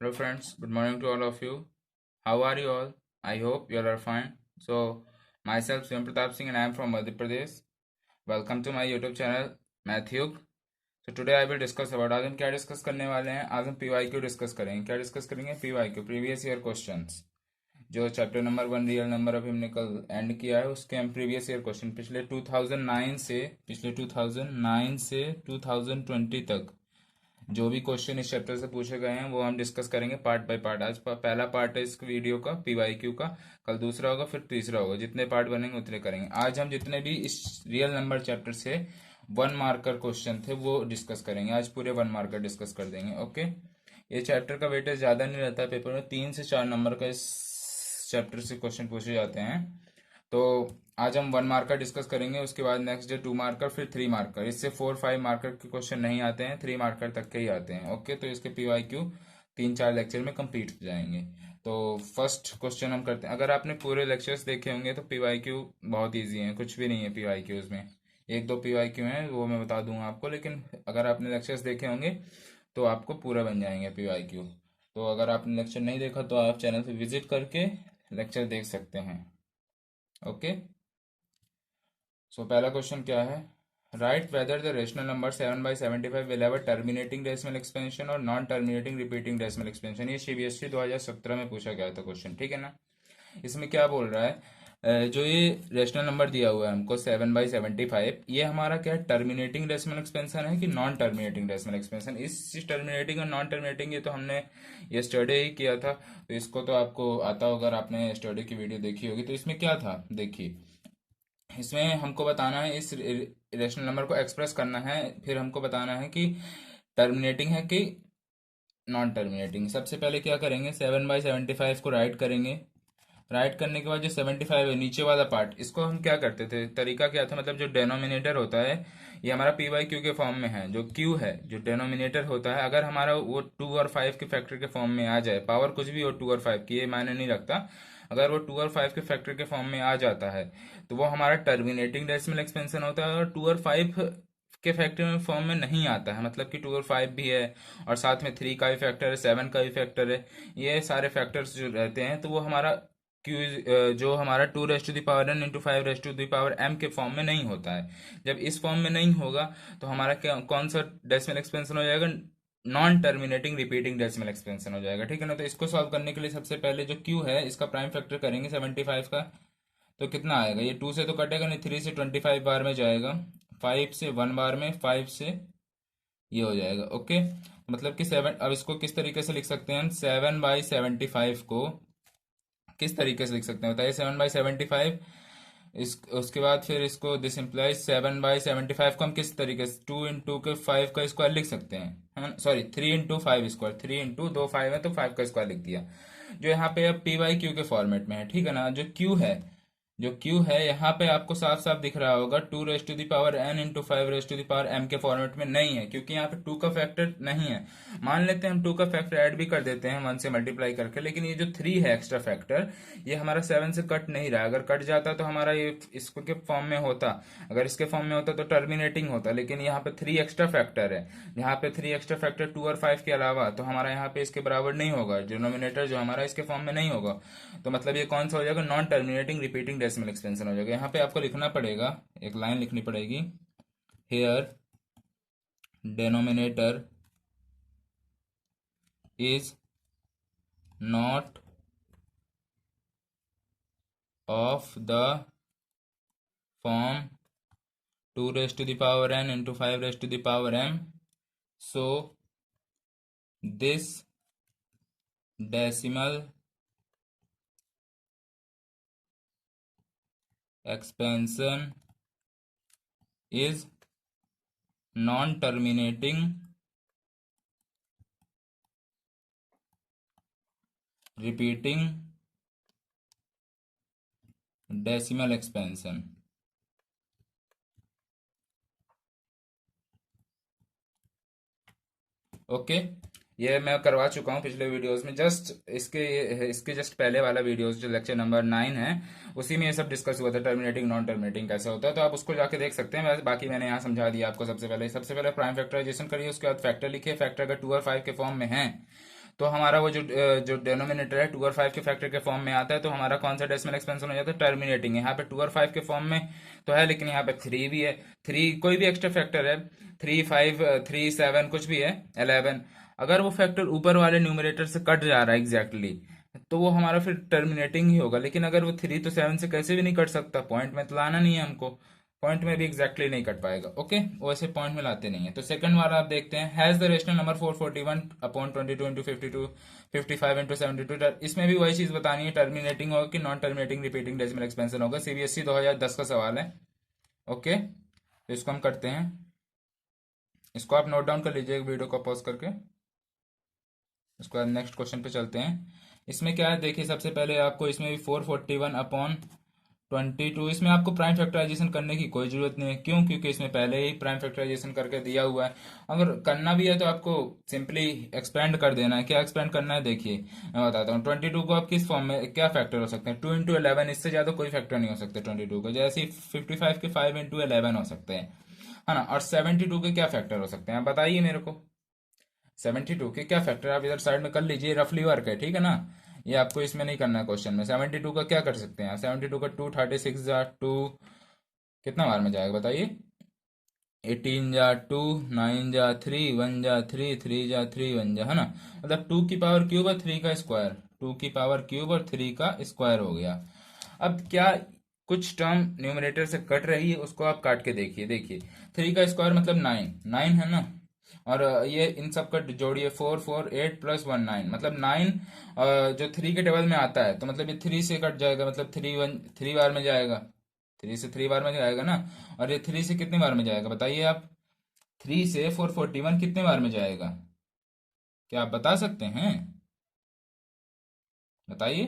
Hello friends, good morning to all of you. How are you all? I hope you all are fine. So, myself Swam Pratap Singh and I am from Madhya Pradesh. Welcome to my YouTube channel Matthew. So today I will discuss about आज हम क्या discuss करने वाले हैं। आज हम PYQ discuss करेंगे। क्या डिस्कस करेंगे? PYQ previous year questions. जो चैप्टर नंबर 1 रियल नंबर अभी हमने कल एंड किया है उसके हम प्रीवियस ईयर क्वेश्चन पिछले 2009 से 2020 तक जो भी क्वेश्चन इस चैप्टर से पूछे गए हैं वो हम डिस्कस करेंगे पार्ट बाय पार्ट। आज पहला पार्ट है इस वीडियो का PYQ का, कल दूसरा होगा, फिर तीसरा होगा। जितने पार्ट बनेंगे उतने करेंगे। आज हम जितने भी इस रियल नंबर चैप्टर से 1 मार्कर क्वेश्चन थे वो डिस्कस करेंगे। आज पूरे 1 मार्कर डिस्कस कर देंगे। ओके, ये चैप्टर का वेटेज ज़्यादा नहीं रहता है। पेपर में 3 से 4 नंबर का इस चैप्टर से क्वेश्चन पूछे जाते हैं। तो आज हम 1 मार्कर डिस्कस करेंगे, उसके बाद नेक्स्ट डे 2 मार्कर, फिर 3 मार्कर। इससे 4-5 मार्कर के क्वेश्चन नहीं आते हैं, 3 मार्कर तक के ही आते हैं। ओके, तो इसके PYQ 3-4 लेक्चर में कंप्लीट हो जाएंगे। तो फर्स्ट क्वेश्चन हम करते हैं। अगर आपने पूरे लेक्चर्स देखे होंगे तो PYQ बहुत ईजी है, कुछ भी नहीं है PYQs में। 1-2 PYQ हैं वो मैं बता दूंगा आपको, लेकिन अगर आपने लेक्चर्स देखे होंगे तो आपको पूरा बन जाएंगे PYQ। तो अगर आपने लेक्चर नहीं देखा तो आप चैनल पे विजिट करके लेक्चर देख सकते हैं। ओके, सो पहला क्वेश्चन क्या है? Write whether the rational number 7/75 will have a terminating decimal expansion और non terminating repeating decimal expansion. ये CBSE 2017 में पूछा गया था क्वेश्चन, ठीक है ना। इसमें क्या बोल रहा है? जो ये रेशनल नंबर दिया हुआ है हमको 7/75, ये हमारा क्या है? टर्मिनेटिंग डेसिमल एक्सपेंशन है कि नॉन टर्मिनेटिंग डेसिमल एक्सपेंशन। इस टर्मिनेटिंग और नॉन टर्मिनेटिंग ये तो हमने ये स्टडी ही किया था, तो इसको तो आपको आता होगा, अगर आपने स्टडी की वीडियो देखी होगी। तो इसमें क्या था देखिए, इसमें हमको बताना है, इस रेशनल नंबर को एक्सप्रेस करना है, फिर हमको बताना है कि टर्मिनेटिंग है कि नॉन टर्मिनेटिंग। सबसे पहले क्या करेंगे, 7/75 को राइट करेंगे। राइट करने के बाद जो 75 है नीचे वाला पार्ट, इसको हम क्या करते थे, तरीका क्या था, मतलब जो डेनोमिनेटर होता है ये हमारा PYQ के फॉर्म में है। जो Q है, जो डेनोमिनेटर होता है, अगर हमारा वो 2 और 5 के फैक्टर के फॉर्म में आ जाए, पावर कुछ भी हो 2 और 5 की, ये मायने नहीं रखता, अगर वो 2 और 5 के फैक्टर के फॉर्म में आ जाता है तो वो हमारा टर्मिनेटिंग डेसिमल एक्सपेंशन होता है। और 2 और 5 के फैक्टर में फॉर्म में नहीं आता है, मतलब कि 2 और 5 भी है और साथ में 3 का भी फैक्टर है, 7 का भी फैक्टर है, ये सारे फैक्टर्स जो रहते हैं, तो वो हमारा क्यू जो हमारा 2^n × 5^m के फॉर्म में नहीं होता है। जब इस फॉर्म में नहीं होगा तो हमारा क्या, कौन सा डेसिमल एक्सपेंशन हो जाएगा? Non terminating repeating decimal expansion हो जाएगा, ठीक है ना। तो इसको सॉल्व करने के लिए सबसे पहले जो क्यू है इसका प्राइम फैक्टर करेंगे 75 का। तो कितना आएगा? ये 2 से तो कटेगा नहीं, 3 से 25 बार में जाएगा, 5 से 1 बार में, 5 से ये हो जाएगा। ओके, मतलब कि 7। अब इसको किस तरीके से लिख सकते हैं हम? 7/75 को किस तरीके से लिख सकते हैं बताइए? 7/75, इस उसके बाद फिर इसको दिस इम्प्लाइज 7/75 को हम किस तरीके से 2 × 5 का स्क्वायर लिख सकते हैं, है ना। सॉरी, 3 × 5 स्क्वायर, 3 × 2 5 है तो 5 का स्क्वायर लिख दिया। जो यहाँ पे अब PYQ के फॉर्मेट में है, ठीक है ना। जो Q है यहाँ पे आपको साफ साफ दिख रहा होगा 2^n × 5^m के फॉर्मेट में नहीं है, क्योंकि यहाँ पे 2 का फैक्टर नहीं है। मान लेते हैं हम 2 का फैक्टर ऐड भी कर देते हैं 1 से मल्टीप्लाई करके, लेकिन ये जो 3 है एक्स्ट्रा फैक्टर, ये हमारा 7 से कट नहीं रहा है। अगर कट जाता तो हमारा ये इसको के फॉर्म में होता, अगर इसके फॉर्म में होता तो टर्मिनेटिंग होता, लेकिन यहाँ पे 3 एक्स्ट्रा फैक्टर है। यहाँ पे 3 एक्स्ट्रा फैक्टर 2 और 5 के अलावा, तो हमारा यहाँ पे इसके बराबर नहीं होगा, डिनोमिनेटर जो हमारा इसके फॉर्म में नहीं होगा। तो मतलब ये कौन सा हो जाएगा? Non terminating repeating decimal expansion हो जाएगा। यहाँ पे आपको लिखना पड़ेगा, एक लाइन लिखनी पड़ेगी, here denominator is not of the form 2^n × 5^m, so this decimal expansion is non-terminating repeating decimal expansion। Okay, ये मैं करवा चुका हूँ पिछले वीडियोस में। जस्ट इसके जस्ट पहले वाला वीडियोस जो लेक्चर नंबर 9 है, उसी में ये सब डिस्कस हुआ था, टर्मिनेटिंग नॉन टर्मिनेटिंग कैसे होता है। तो आप उसको जाके देख सकते हैं। बाकी मैंने यहाँ समझा दिया आपको। सबसे पहले प्राइम फैक्टराइजेशन करिए, उसके बाद फैक्टर लिखिए। फैक्टर अगर 2 और 5 के फॉर्म में है तो हमारा वो जो डेनोमिनेटर है 2 और 5 के फैक्टर के फॉर्म में आता है, तो हमारा कौन सा डेसिमल एक्सपेंशन हो जाता है, टर्मिनेटिंग। यहाँ पे 2 और 5 के फॉर्म में तो है, लेकिन यहाँ पे 3 भी है। 3 कोई भी एक्स्ट्रा फैक्टर है, 3 5 3 7 कुछ भी है, 11, अगर वो फैक्टर ऊपर वाले न्यूमरेटर से कट जा रहा है एग्जैक्टली तो वो हमारा फिर टर्मिनेटिंग ही होगा। लेकिन अगर वो 3 तो 7 से कैसे भी नहीं कट सकता, पॉइंट में तो लाना नहीं है हमको, पॉइंट में भी एग्जैक्टली नहीं कट पाएगा। ओके, वो ऐसे पॉइंट में लाते नहीं है। तो सेकंड वाला आप देखते हैं, has the rational number 441 upon 22 into 52 55 into 72। इसमें भी वही चीज बतानी है, टर्मिनेटिंग होगा कि non terminating repeating decimal expansion होगा। सीबीएसई 2010 का सवाल है। ओके, तो इसको हम करते हैं, इसको आप नोट डाउन कर लीजिए वीडियो को पॉज करके। उसके बाद नेक्स्ट क्वेश्चन पे चलते हैं। इसमें क्या है देखिए, सबसे पहले आपको इसमें भी 441 अपॉन 22, इसमें आपको प्राइम फैक्टराइजेशन करने की कोई जरूरत नहीं है। क्यों? क्योंकि इसमें पहले ही प्राइम फैक्टराइजेशन करके दिया हुआ है। अगर करना भी है तो आपको सिंपली एक्सपेंड कर देना है। क्या एक्सपेंड करना है देखिए, मैं बताता हूँ। 22 को आप किस फॉर्म में, क्या फैक्टर हो सकते हैं, 2 इंटू 11, इससे ज्यादा कोई फैक्टर नहीं हो सकते 22 को। जैसे 55 के 5 इंटू 11 हो सकते हैं, है ना। और 72 के क्या फैक्टर हो सकते हैं, आप बताइए मेरे को। 72 के क्या फैक्टर, आप इधर साइड में कर लीजिए, रफली वर्क है, ठीक है ना। ये आपको इसमें नहीं करना है क्वेश्चन में। 72 का क्या कर सकते हैं, 72 का 2 36 जा 2 कितना बार में जाएगा बताइए, 18 जा 2 9 जा 3 1 जा 3 3 जा 3 1 जा, है ना। मतलब 2 की पावर क्यूब और 3 का स्क्वायर, 2 की पावर क्यूब और 3 का स्क्वायर हो गया। अब क्या, कुछ टर्म न्यूमरेटर से कट रही है, उसको आप काट के देखिए। देखिए 3 का स्क्वायर मतलब 9 9 है ना। और ये इन सब का जोड़िए, 4 4 8 प्लस 1 9, मतलब 9 जो 3 के टेबल में आता है, तो मतलब ये 3 से कट जाएगा, मतलब 3 बार में जाएगा, 3 से 3 बार में जाएगा ना। और ये 3 से कितनी बार में जाएगा बताइए आप, 3 से 441 कितने बार में जाएगा, क्या आप बता सकते हैं, बताइए।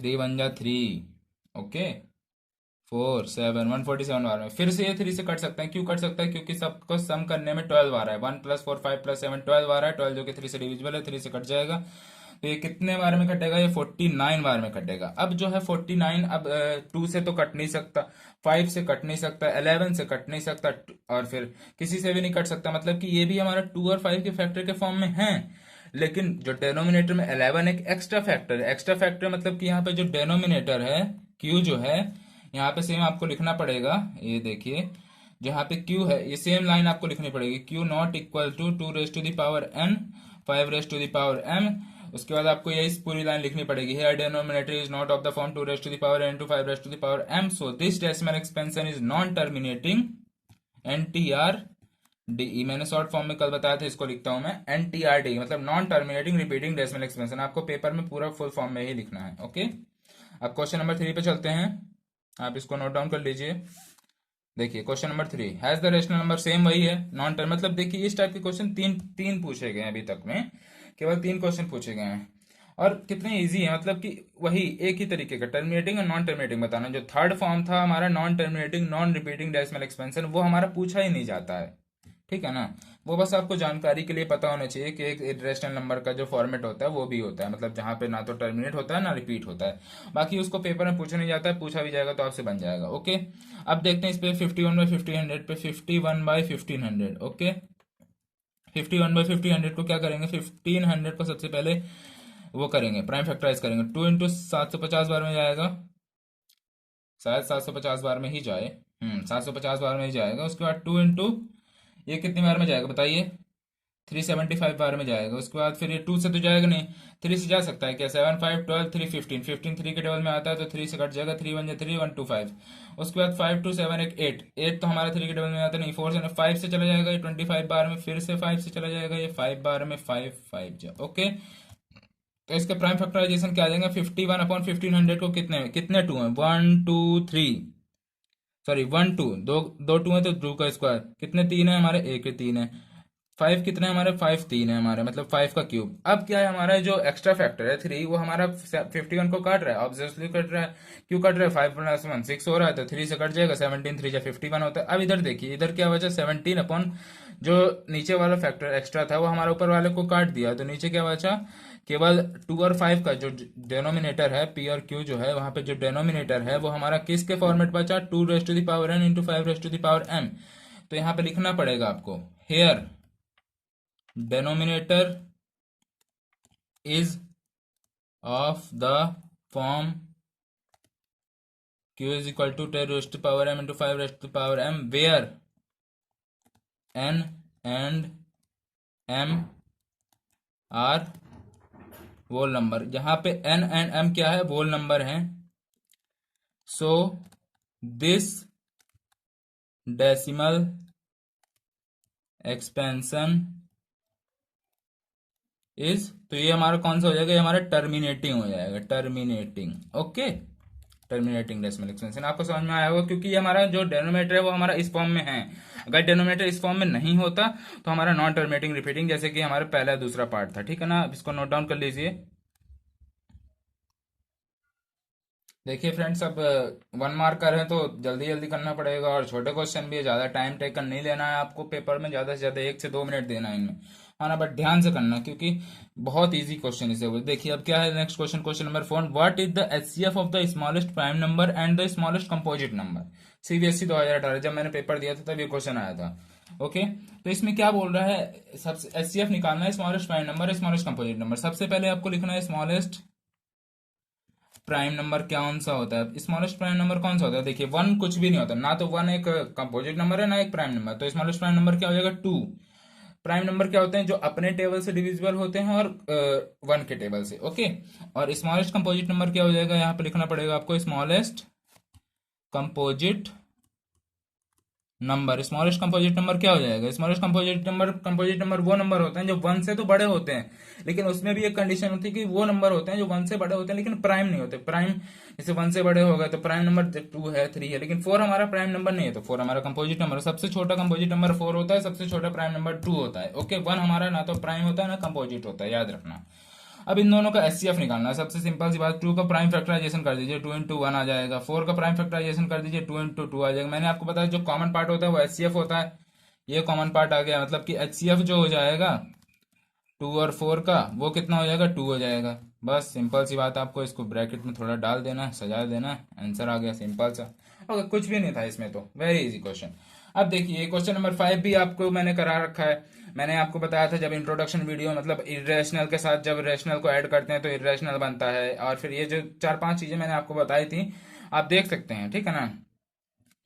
3 1 जा 3, ओके, 4 7 147 बार में। फिर से ये 3 से कट सकता है, क्यों कट सकता है, क्योंकि सबको सम करने में 12 आ रहा है, 1 प्लस 4 5 प्लस 7 12 आ रहा है, 12 जो कि 3 से डिविजिबल है, 3 से कट जाएगा। तो ये कितने बार में कटेगा, ये 49 बार में कटेगा। अब जो है 49, अब 2 से तो कट नहीं सकता, 5 से कट नहीं सकता, 11 से कट नहीं सकता, और फिर किसी से भी नहीं कट सकता। मतलब कि ये भी हमारा 2 और 5 के फैक्टर के फॉर्म में है। लेकिन जो डेनोमिनेटर में 11 एक एक्स्ट्रा फैक्टर है, एक्स्ट्रा फैक्टर मतलब कि यहाँ पे जो डेनोमिनेटर है क्यू जो है, यहाँ पे सेम आपको लिखना पड़ेगा। ये देखिए जहाँ पे क्यू है, ये सेम लाइन आपको लिखनी पड़ेगी, Q not equal to 2 raise to the power n 5 raise to the power m। उसके बाद आपको यही पूरी लाइन लिखनी पड़ेगी, here denominator is not of the form 2 raise to the power n to 5 raise to the power m, so this decimal expansion is non terminating NTRDE। मैंने short form में कल बताया था, इसको लिखता हूं मैं NTRDE, मतलब non terminating repeating decimal expansion. आपको पेपर में पूरा फुल फॉर्म में ही लिखना है। ओके, अब क्वेश्चन नंबर 3 पे चलते हैं, आप इसको नोट डाउन कर लीजिए। देखिए question number 3, has the rational number, same वही है, नॉन टर्म, मतलब देखिए इस टाइप के क्वेश्चन तीन पूछे गए हैं अभी तक में, केवल 3 क्वेश्चन पूछे गए हैं, और कितने इजी है, मतलब कि वही एक ही तरीके का टर्मिनेटिंग और नॉन टर्मिनेटिंग बताना। जो थर्ड फॉर्म था हमारा non terminating non repeating decimal expansion, वो हमारा पूछा ही नहीं जाता है, ठीक है ना। वो बस आपको जानकारी के लिए पता होना चाहिए कि एक इरेशनल नंबर का जो फॉर्मेट होता है वो भी होता है, मतलब जहां पे ना तो टर्मिनेट होता है ना रिपीट होता है। बाकी उसको पेपर में पूछा नहीं जाता है, पूछा भी जाएगा तो आपसे बन जाएगा। ओके, अब देखते हैं इस पे 51/1500 पे 51/1500। ओके, 51/1500 को क्या करेंगे, 1500 को सबसे पहले वो करेंगे, प्राइम फैक्टराइज करेंगे। 2 इंटू 750 बार में जाएगा, शायद 750 बार में ही जाए, 750 बार में ही जाएगा। उसके बाद 2 इंटू ये कितनी बार में जाएगा बताइए, 375 बार में जाएगा। उसके बाद फिर ये 2 से तो जाएगा नहीं, 3 से जा सकता है क्या, 7 5 12 3 15 15 3 के टेबल में आता है, तो 3 से कट जाएगा, 3 1 3 1 2 5। उसके बाद 5 2 7 8 8 तो हमारा 3 के टेबल में आता नहीं, 4 से 5 से चला जाएगा, ये 25 बार में, फिर से 5 से चला जाएगा, ये 5 बार में, 5 5 जा। ओके, तो इसका प्राइम फैक्टराइजेशन क्या आ जाएगा, 51/1500 को कितने कितने 2 है, 1 2 3, सॉरी 1 2, दो 2 है तो 2 का स्क्वायर, कितने 3 है हमारे, एक 3 है, 5 कितने हमारे, 5 3 है हमारे, मतलब 5 का क्यूब। अब क्या है, हमारा जो एक्स्ट्रा फैक्टर है 3, वो हमारा 51 को काट रहा है, ऑब्वियसली कट रहा है, क्यों कट रहा है, 5 प्लस 1 6 हो रहा है, तो 3 से कट जाएगा, 17 3 51 होता है। अब इधर देखिए, इधर क्या बचा, 17 अपॉन जो नीचे वाला फैक्टर एक्स्ट्रा था वो हमारे ऊपर वाले को काट दिया, तो नीचे क्या बचा, केवल 2 और 5 का जो डेनोमिनेटर है, पी और क्यू जो है, वहां पे जो डेनोमिनेटर है वो हमारा किसके फॉर्मेट बचा, 2 raise to the power n into 5 raise to the power m। तो यहाँ पे लिखना पड़ेगा आपको, here denominator is of the form q is equal to 10 raised to power m into 5 raised to power m, where n and m are whole number, जहां पे n and m क्या है, whole नंबर है. सो this decimal expansion is, तो ये हमारा कौन सा हो जाएगा, ये हमारा टर्मिनेटिंग हो जाएगा, terminating. Okay, terminating decimal expansion आपको समझ में आया होगा, क्योंकि ये हमारा जो डेनोमिनेटर है वो हमारा इस फॉर्म में है. अगर डेनोमिनेटर इस फॉर्म में नहीं होता तो हमारा नॉन टर्मिनेटिंग रिपीटिंग, जैसे कि हमारा पहला दूसरा पार्ट था. ठीक है ना, अब इसको नोट डाउन कर लीजिए. देखिए फ्रेंड्स, अब 1 मार्कर है तो जल्दी जल्दी करना पड़ेगा, और छोटे क्वेश्चन भी है, ज़्यादा टाइम टेकन नहीं लेना है आपको पेपर में, ज़्यादा से ज़्यादा 1 से 2 मिनट देना है इनमें, है ना. बट ध्यान से करना, क्योंकि बहुत इजी क्वेश्चन इसे हुए. देखिए अब क्या है next question, question number 4. What is the HCF of the smallest prime number and the smallest composite number. CBSE 2018, जब मैंने पेपर दिया था तब ये क्वेश्चन आया था. ओके, तो इसमें क्या बोल रहा है, सबसे एचसीएफ निकालना है, smallest prime number, smallest composite number. सबसे पहले आपको लिखना है स्मॉलेस्ट प्राइम नंबर कौन सा होता है. स्मॉलेस्ट प्राइम नंबर कौन सा होता है, देखिए 1 कुछ भी नहीं होता ना, तो 1 एक कंपोजिट नंबर है ना एक प्राइम नंबर. तो स्मॉलेस्ट प्राइम नंबर क्या हो जाएगा, 2. प्राइम नंबर क्या होते हैं, जो अपने टेबल से डिविजिबल होते हैं और 1 के टेबल से. ओके, और स्मॉलेस्ट कंपोजिट नंबर क्या हो जाएगा, यहाँ पे लिखना पड़ेगा आपको smallest composite number. Smallest composite number क्या हो जाएगा, स्मॉलेस्ट कंपोजिट नंबर वो नंबर होते हैं जो 1 से तो बड़े होते हैं, लेकिन उसमें भी एक कंडीशन होती है कि वो नंबर होते हैं जो 1 से बड़े होते हैं लेकिन प्राइम नहीं होते. प्राइम जैसे 1 से बड़े हो गए तो प्राइम नंबर 2 है, 3 है, लेकिन 4 हमारा प्राइम नंबर नहीं है, तो 4 हमारा कंपोजिट नंबर. सबसे छोटा कंपोजिट नंबर 4 होता है, सबसे छोटा प्राइम नंबर 2 होता है. ओके, 1 हमारा ना तो प्राइम होता है ना कंपोजिट होता है, याद रखना. अब इन दोनों का एचसीएफ निकालना है. सबसे सिंपल सी बात, 2 का प्राइम फैक्टराइजेशन कर दीजिए, 2 इंटू 1 आ जाएगा. 4 का प्राइम फैक्टराइजेशन कर दीजिए, 2 इंटू 2 आ जाएगा. मैंने आपको बताया जो कॉमन पार्ट होता है वो एचसीएफ होता है, ये कॉमन पार्ट आ गया, मतलब कि एचसीएफ जो हो जाएगा 2 और 4 का, वो कितना हो जाएगा, 2 हो जाएगा. बस सिंपल सी बात, आपको इसको ब्रैकेट में थोड़ा डाल देना है, सजा देना है, आंसर आ गया, सिंपल सा. ओके, कुछ भी नहीं था इसमें, तो वेरी इजी क्वेश्चन. अब देखिए क्वेश्चन नंबर 5 भी आपको मैंने करा रखा है. मैंने आपको बताया था जब इंट्रोडक्शन वीडियो, मतलब इरेशनल के साथ जब रेशनल को ऐड करते हैं तो इरेशनल बनता है, और फिर ये जो 4-5 चीजें मैंने आपको बताई थी आप देख सकते हैं. ठीक है ना,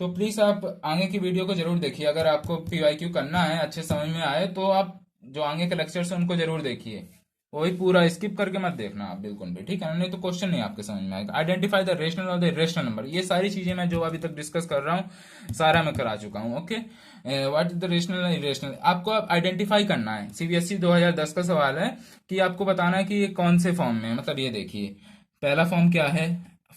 तो प्लीज आप आगे की वीडियो को जरूर देखिए. अगर आपको पीवाईक्यू करना है, अच्छे समझ में आए, तो आप जो आगे के लेक्चर्स हैं उनको जरूर देखिए, वही पूरा स्किप करके मत देखना आप बिल्कुल भी. ठीक है ना, नहीं तो क्वेश्चन नहीं आपके समझ में आएगा. आइडेंटिफाई द रेशनल और द इरेशनल नंबर, ये सारी चीजें मैं जो अभी तक डिस्कस कर रहा हूँ सारा मैं करा चुका हूँ. Okay, what is the rational and irrational, आपको अब आइडेंटिफाई करना है. सीबीएसई 2010 का सवाल है कि आपको बताना है कि ये कौन से फॉर्म में, मतलब ये देखिए पहला फॉर्म क्या है,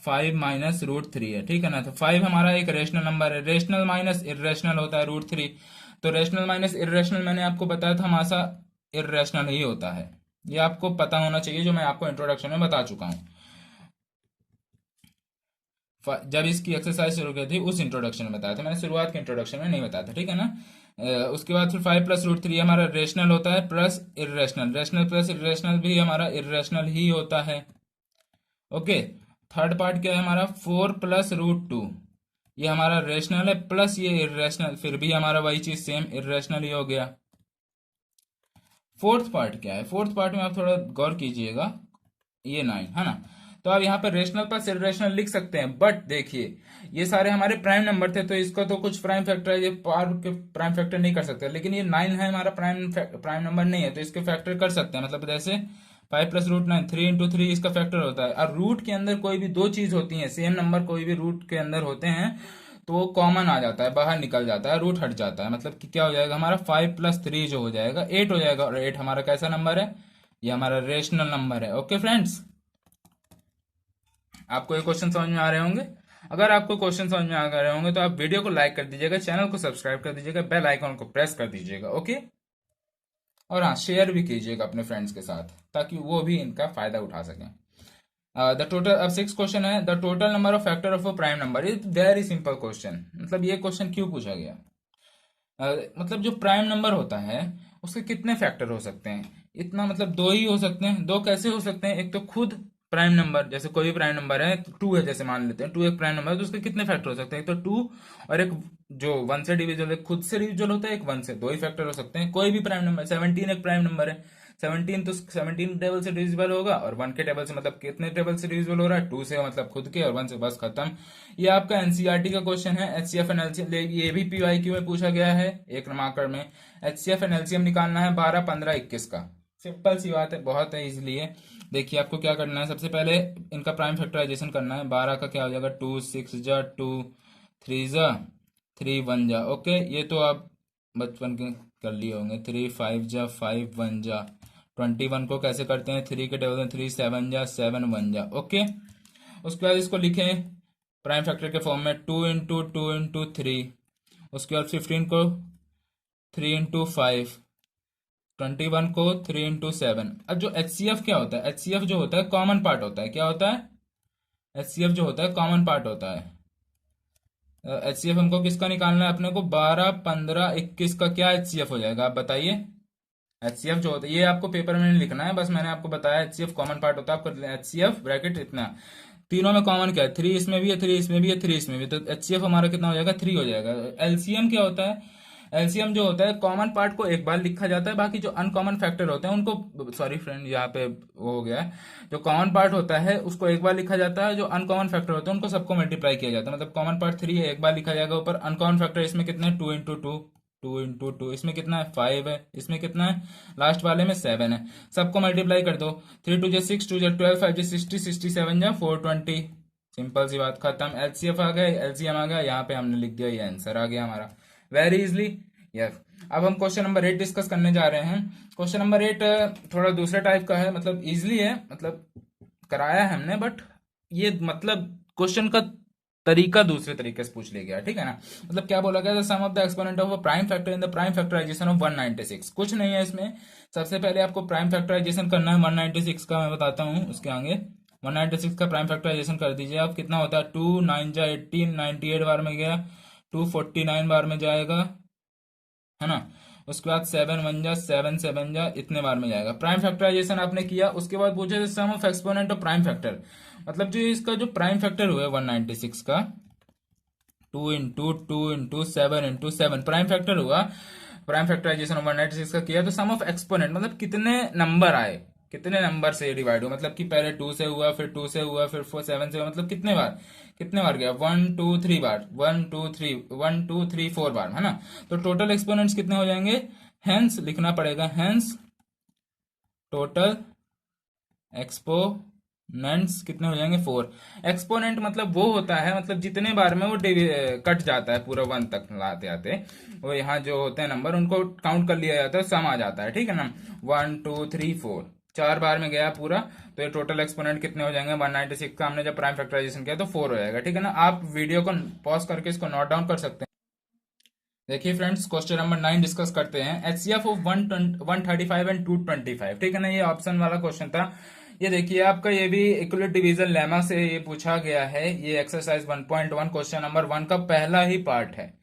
5 माइनस रूट 3 है. ठीक है ना, तो 5 हमारा एक रेशनल नंबर है, रेशनल माइनस इरेशनल होता है रूट 3. तो रेशनल माइनस इरेशनल मैंने आपको बताया था हमेशा इरेशनल ही होता है, ये आपको पता होना चाहिए, जो मैं आपको इंट्रोडक्शन में बता चुका हूँ. जब इसकी एक्सरसाइज शुरू की थी उस इंट्रोडक्शन में बताया था मैंने, शुरुआत के इंट्रोडक्शन में नहीं बताया था. ठीक है ना, उसके बाद फिर 5 प्लस रूट 3 हमारा रेशनल होता है, plus irrational, rational plus irrational भी हमारा इरेशनल ही होता है. ओके, थर्ड पार्ट क्या है हमारा, 4 प्लस रूट 2, ये हमारा रेशनल है, प्लस ये इरेशनल, फिर भी हमारा वही चीज सेम इरेशनल ही हो गया. फोर्थ पार्ट क्या है, फोर्थ पार्ट में आप थोड़ा गौर कीजिएगा, ये 9 है ना. तो आप यहाँ पर रेशनल प्लस इरेशनल लिख सकते हैं, बट देखिए ये सारे हमारे प्राइम नंबर थे, तो इसका तो कुछ प्राइम फैक्टर, ये पार के प्राइम फैक्टर नहीं कर सकते, लेकिन ये 9 है हमारा प्राइम नंबर नहीं है, तो इसके फैक्टर कर सकते हैं. मतलब जैसे 5 प्लस रूट 9, 3 इंटू 3 इसका फैक्टर होता है. और रूट के अंदर कोई भी दो चीज होती है, सेम नंबर कोई भी रूट के अंदर होते हैं तो वो कॉमन आ जाता है, बाहर निकल जाता है, रूट हट जाता है. मतलब कि क्या हो जाएगा हमारा 5 प्लस 3 जो हो जाएगा 8 हो जाएगा, और 8 हमारा कैसा नंबर है, ये हमारा रेशनल नंबर है. ओके फ्रेंड्स, आपको ये क्वेश्चन समझ में आ रहे होंगे. अगर आपको क्वेश्चन समझ में आ रहे होंगे तो आप वीडियो को लाइक कर दीजिएगा, चैनल को सब्सक्राइब कर दीजिएगा, बेल आइकॉन को प्रेस कर दीजिएगा. ओके, और हाँ शेयर भी कीजिएगा अपने फ्रेंड्स के साथ, ताकि वो भी इनका फायदा उठा सकें. द टोटल, अब 6 क्वेश्चन है, the total number of factor of a prime number. Is very simple question. मतलब ये क्वेश्चन क्यों पूछा गया, मतलब जो प्राइम नंबर होता है उसके कितने फैक्टर हो सकते हैं, इतना, मतलब 2 ही हो सकते हैं. 2 कैसे हो सकते हैं, एक तो खुद प्राइम नंबर, जैसे कोई भी प्राइम नंबर है, टू है जैसे मान लेते हैं, टू एक प्राइम नंबर है, तो उसके कितने फैक्टर हो सकते हैं? एक तो टू, और एक जो वन से डिविजिबल है, खुद से डिविजिबल होता है एक वन से, दो ही फैक्टर हो सकते हैं। कोई भी प्राइम नंबर, 17 एक प्राइम नंबर है, 17 तो 17 टेबल से डिविजिबल होगा, और वन के टेबल से मतलब कितने टेबल से डिविजिबल हो रहा है? टू से, मतलब खुद के, और वन से, बस खत्म। ये आपका एनसीईआरटी का क्वेश्चन है, एचसीएफ एंड एलसीएम, ये भी पीवाईक्यू में पूछा गया है एक मार्कर में। एचसीएफ एंड एलसीएम निकालना है 12, 15, 21 का। सिंपल सी बात है, बहुत है, इजली है। देखिए आपको क्या करना है, सबसे पहले इनका प्राइम फैक्टराइजेशन करना है। 12 का क्या हो जाएगा? 2 6 जा, 2 3 जा, 3 1 जा। ओके, ये तो आप बचपन के कर लिए होंगे। 3 5 जा, 5 1 जा। 21 को कैसे करते हैं? 3 के टेबल में 3 7 जा, 7 1 जा। ओके, उसके बाद इसको लिखें प्राइम फैक्टर के फॉर्म में, 2 इंटू उसके बाद 15 को 3 इंटू 5, 21 को 3 इंटू 7। अब जो एचसीएफ क्या होता है? एचसीएफ जो होता है कॉमन पार्ट होता है। क्या होता है? एचसीएफ जो होता है कॉमन पार्ट होता है। एचसीएफ हमको किसका निकालना है? अपने को 12 15 21 का क्या एचसीएफ हो जाएगा? आप बताइए। एचसीएफ जो होता है, ये आपको पेपर में नहीं लिखना है, बस मैंने आपको बताया एचसीएफ कॉमन पार्ट होता है। आपको एचसीएफ ब्रैकेट इतना, तीनों में कॉमन क्या है? 3 इसमें भी है, 3 इसमें भी है, 3 इसमें भी, तो एचसीएफ हमारा कितना हो जाएगा? 3 हो जाएगा। एलसीएम क्या होता है? एलसीएम जो होता है कॉमन पार्ट को एक बार लिखा जाता है, बाकी जो अनकॉमन फैक्टर होते हैं उनको, सॉरी फ्रेंड यहाँ पे वो हो गया है, जो कॉमन पार्ट होता है उसको एक बार लिखा जाता है, जो अनकॉमन फैक्टर होते हैं उनको सबको मल्टीप्लाई किया जाता है। मतलब कॉमन पार्ट 3 है, एक बार लिखा जाएगा ऊपर। अनकॉमन फैक्टर इसमें कितने हैं? 2 इंटू 2, 2 इंटू 2, इसमें कितना है? 5 है, इसमें कितना है? लास्ट वाले में 7 है। सबको मल्टीप्लाई कर दो। 3 2 6, 2 12, 5 60, 67 जा 420। सिंपल सी बात, खत्म। एचसीएफ आ गया, एलसीएम आ गया, यहाँ पे हमने लिख दिया, ये आंसर आ गया हमारा, वेरी इजली। यस, अब हम क्वेश्चन नंबर 8 डिस्कस करने जा रहे हैं। क्वेश्चन नंबर 8 थोड़ा दूसरे टाइप का है, मतलब इजली है, मतलब कराया है हमने, बट ये मतलब क्वेश्चन का तरीका दूसरे तरीके से पूछ लिया गया, ठीक है ना। मतलब क्या बोला गया? Sum of the exponent of a prime factor in the prime factorisation of 196। कुछ नहीं है इसमें, सबसे पहले आपको प्राइम फैक्टराइजेशन करना है 196 का, मैं बताता हूँ उसके आगे। 196 का प्राइम फैक्टराइजेशन कर दीजिए आप। कितना होता है? 2 9 जा 18, 98 बार में गया, 249 बार में जाएगा, है ना। उसके बाद 7 1 जा, 7 7 जा, इतने बार में जाएगा। प्राइम फैक्टराइजेशन आपने किया, उसके बाद पूछे sum of exponent of prime factor, मतलब जो इसका जो प्राइम फैक्टर हुआ है 196 का, 2 इंटू 7 प्राइम फैक्टर हुआ। प्राइम फैक्टराइजेशन ऑफ 196 का किया, तो सम ऑफ एक्सपोनेंट मतलब कितने नंबर आए, कितने नंबर से डिवाइड हुआ, मतलब कि पहले 2 से हुआ, फिर 2 से हुआ, फिर 7 से हुआ, मतलब कितने बार गया? 1 2 3 बार, 1 2 3, 1 2 3 4 बार, है ना। तो टोटल एक्सपोनेंट्स कितने हो जाएंगे? हेंस लिखना पड़ेगा, हेंस टोटल एक्सपोनेंट्स कितने हो जाएंगे? 4। एक्सपोनेंट मतलब वो होता है, मतलब जितने बार में वो कट जाता है पूरा 1 तक लाते आते, वो यहाँ जो होते हैं नंबर उनको काउंट कर लिया जाता है, सम आ जाता है, ठीक है ना। 1 2 3 4, 4 बार में गया पूरा, तो ये टोटल एक्सपोनेंट कितने हो जाएंगे? 196 का हमने जब प्राइम फैक्टराइजेशन किया तो 4 हो जाएगा, ठीक है ना। आप वीडियो को पॉज करके इसको नोट डाउन कर सकते हैं। देखिए फ्रेंड्स, क्वेश्चन नंबर 9 डिस्कस करते हैं। एचसीएफ ऑफ 135 एंड 225, ठीक है ना, ये ऑप्शन वाला क्वेश्चन था। ये देखिए आपका, ये भी इक्विलिब्रियम डिवीजन लेमा से ये पूछा गया है। ये एक्सरसाइज 1.1 क्वेश्चन नंबर 1 का पहला ही पार्ट है।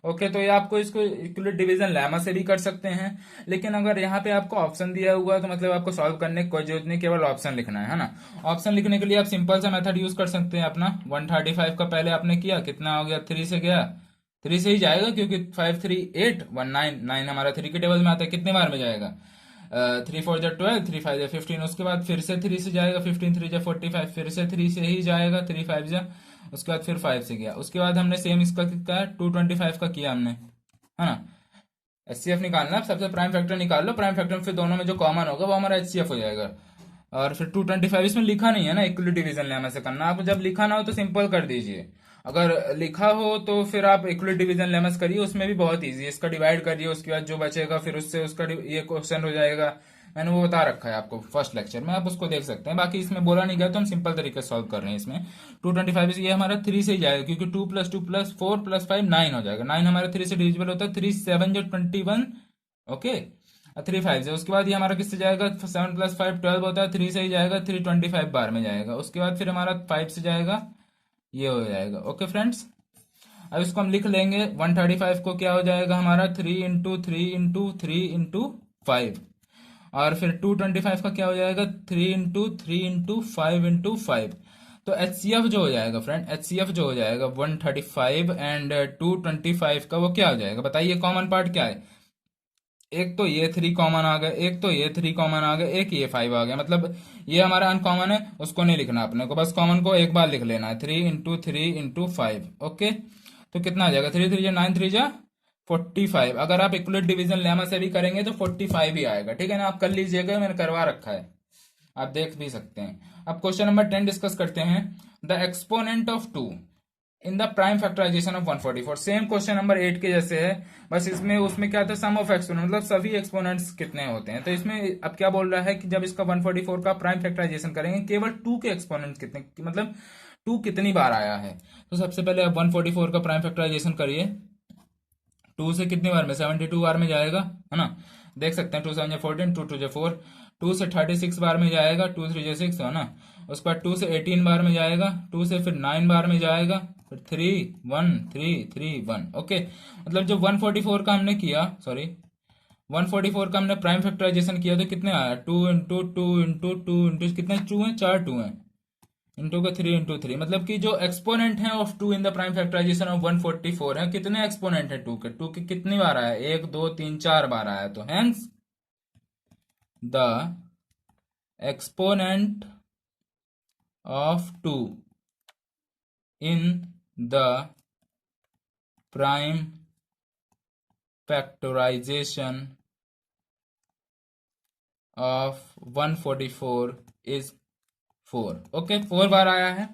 ओके, तो ये आपको इसको इक्विलिब्रियम डिवीजन लेमा से भी कर सकते हैं, लेकिन अगर यहाँ पे आपको ऑप्शन दिया हुआ है तो मतलब आपको सॉल्व करने की कोई जरूरत नहीं, केवल ऑप्शन लिखना है ना। ऑप्शन लिखने के लिए आप सिंपल सा मेथड यूज कर सकते हैं अपना। 135 का पहले आपने किया, कितना हो गया? 3 से गया, 3 से ही जाएगा, क्योंकि 5 3 8 1 9 9 हमारा 3 के टेबल में आता है। कितने बार में जाएगा? 3 4 जा 12, 3 5 जा 15, उसके बाद फिर से 3 से जाएगा, 15 3 जा 45, फिर से 3 से ही जाएगा, 3 5 जा, उसके बाद फिर 5 से गया। उसके बाद हमने सेम इसका किया, 225 का किया हमने, है ना। एचसीएफ निकालना है, सबसे प्राइम फैक्टर निकाल लो। प्राइम फैक्टर में फिर दोनों में जो कॉमन होगा वो हमारा एचसीएफ हो जाएगा। और फिर 225 इसमें लिखा नहीं है ना, इक्वल डिवीजन लेमा से करना। आप जब लिखा ना हो तो सिंपल कर दीजिए, अगर लिखा हो तो फिर आप इक्वल डिवीजन लेमा से करिए, उसमें भी बहुत इजी है। इसका डिवाइड करिए, उसके बाद जो बचेगा फिर उससे उसका ये क्वेश्चन हो जाएगा। मैंने वो बता रखा है आपको फर्स्ट लेक्चर में, आप उसको देख सकते हैं। बाकी इसमें बोला नहीं गया तो हम सिंपल तरीके से सॉल्व कर रहे हैं इसमें। 225 ये हमारा 3 से ही जाएगा, क्योंकि 2 + 2 + 4 + 5 9 हो जाएगा। 9 हमारा 3 से डिविजिबल होता है, 3 7 जो 21, ओके, 3 5 से। उसके बाद ये हमारा किससे जाएगा? 7 + 5 12 होता है, 3 से ही जाएगा, 325 बार में जाएगा। उसके बाद फिर हमारा 5 से जाएगा, ये हो जाएगा। ओके फ्रेंड्स, अब इसको हम लिख लेंगे। 135 को क्या हो जाएगा हमारा? 3 × 3 × 3 × 5, और फिर 225 का क्या हो जाएगा, 3 into 3 into 5 into 5। तो HCF जो हो जाएगा फ्रेंड, HCF जो हो जाएगा 135 एंड 225 का वो क्या हो जाएगा बताइए, कॉमन पार्ट क्या है, एक तो ये 3 कॉमन आ गए, एक तो ये 3 कॉमन आ गए, एक ये 5 आ गया, मतलब ये हमारा अनकॉमन है, उसको नहीं लिखना अपने को, बस कॉमन को एक बार लिख लेना है, 3 into 3 into 5। ओके, तो कितना आ जाएगा, 3 3 9 3 45। अगर आप इक्वलेट डिवीजन लेमा से भी करेंगे तो 45 ही आएगा, ठीक है ना, आप कर लीजिएगा, मैंने करवा रखा है, आप देख भी सकते हैं। अब क्वेश्चन नंबर 10 डिस्कस करते हैं। The exponent of 2 in the prime factorisation of 144। Same question number 8 के जैसे है, बस इसमें उसमें क्या था, सम ऑफ एक्सपोनेंट, मतलब सभी एक्सपोनेंट्स कितने होते हैं। तो इसमें अब क्या बोल रहा है कि जब इसका 144 का प्राइम फैक्टराइजेशन करेंगे, केवल 2 के एक्सपोनेंट्स कितने, मतलब 2 कितनी बार आया है। तो सबसे पहले आप 144 का प्राइम फैक्टराइजेशन करिए, 2 से कितनी बार में, 72 बार में जाएगा, है ना, देख सकते हैं, 2 7 14, 2 2 4, 2 से 36 बार में जाएगा, 2 3 6, है ना, उसके बाद 2 से 18 बार में जाएगा, 2 से फिर 9 बार में जाएगा, फिर 3 1 3 3 1। ओके, मतलब जब 144 का हमने किया, सॉरी 144 का हमने प्राइम फैक्टराइजेशन किया तो कितने आया, 2 into 2 into 2 into कितने 2 हैं, 4 2 हैं, इंटू का 3 into 3, मतलब कि जो एक्सपोनेंट है of 2 in the prime factorisation of 144 है, कितने एक्सपोनेंट है 2 के कितनी बार आया, 1 2 3 4 बार आया। तो hence the exponent of 2 in the prime factorisation of 144 is 4। Okay, 4 बार आया है।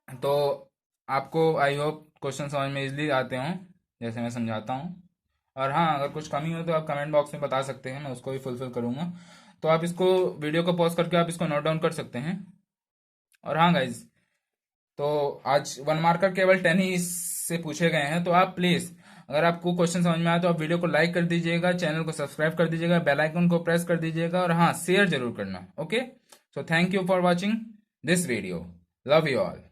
तो आपको आई होप क्वेश्चन समझ में इजली आते हों जैसे मैं समझाता हूँ। और हाँ, अगर कुछ कमी हो तो आप कमेंट बॉक्स में बता सकते हैं, मैं उसको भी फुलफिल करूँगा। तो आप इसको वीडियो को पॉज करके आप इसको नोट डाउन कर सकते हैं। और हाँ गाइज, तो आज 1 मार्कर केवल 10 ही से पूछे गए हैं, तो आप प्लीज़, अगर आपको क्वेश्चन समझ में आया तो आप वीडियो को लाइक कर दीजिएगा, चैनल को सब्सक्राइब कर दीजिएगा, बेल आइकन को प्रेस कर दीजिएगा, और हाँ शेयर जरूर करना। Okay, so thank you for watching this video, love you all.